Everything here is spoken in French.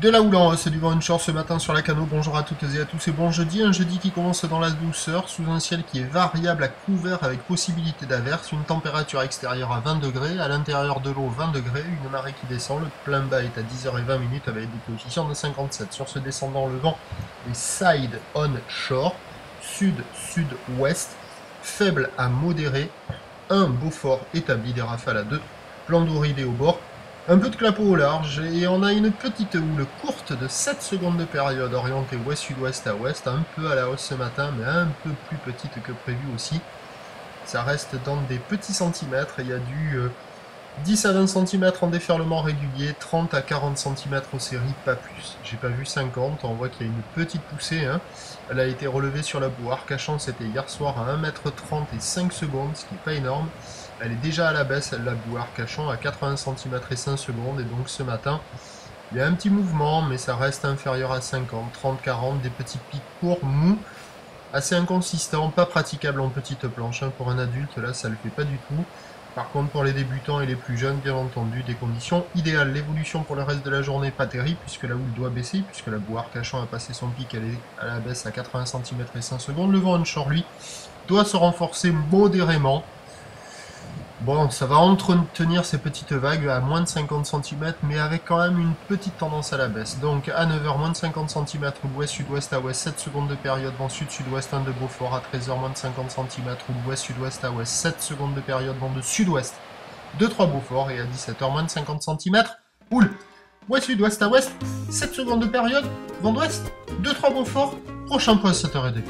De la houle en hausse, du vent onshore ce matin sur la Cano. Bonjour à toutes et à tous et bon jeudi. Un jeudi qui commence dans la douceur, sous un ciel qui est variable à couvert avec possibilité d'averse. Une température extérieure à 20 degrés, à l'intérieur de l'eau 20 degrés. Une marée qui descend, le plein bas est à 10h20 avec des coefficients de 57. Sur ce descendant, le vent est side on shore, sud-sud-ouest, faible à modéré. Un Beaufort établi, des rafales à 2, plan d'oreiller au bord. Un peu de clapot au large et on a une petite houle courte de 7 secondes de période orientée ouest-sud-ouest à ouest, un peu à la hausse ce matin mais un peu plus petite que prévu aussi. Ça reste dans des petits centimètres, il y a du 10 à 20 cm en déferlement régulier, 30 à 40 cm aux séries, pas plus. J'ai pas vu 50, on voit qu'il y a une petite poussée, hein. Elle a été relevée sur la boue Arcachon, c'était hier soir à 1,30 m et 5 secondes, ce qui n'est pas énorme. Elle est déjà à la baisse, la boue Arcachon, à 80 cm et 5 secondes, et donc ce matin, il y a un petit mouvement, mais ça reste inférieur à 50, 30, 40, des petits pics courts, mous, assez inconsistants, pas praticables en petite planche, hein. Pour un adulte, là, ça le fait pas du tout. Par contre, pour les débutants et les plus jeunes, bien entendu, des conditions idéales. L'évolution pour le reste de la journée, pas terrible, puisque la houle doit baisser, puisque la boue Arcachon a passé son pic, elle est à la baisse à 80 cm et 5 secondes. Le vent onshore, lui, doit se renforcer modérément. Bon, ça va entretenir ces petites vagues à moins de 50 cm, mais avec quand même une petite tendance à la baisse. Donc à 9h, moins de 50 cm, ouest-sud-ouest à ouest, 7 secondes de période, vent sud-sud-ouest, 1 de Beaufort. À 13h, moins de 50 cm, ouest-sud-ouest à ouest, 7 secondes de période, vent de sud-ouest, 2-3 Beaufort. Et à 17h, moins de 50 cm, houle, ouest-sud-ouest à ouest, 7 secondes de période, vent d'ouest, 2-3 Beaufort. Prochain point, 7h30.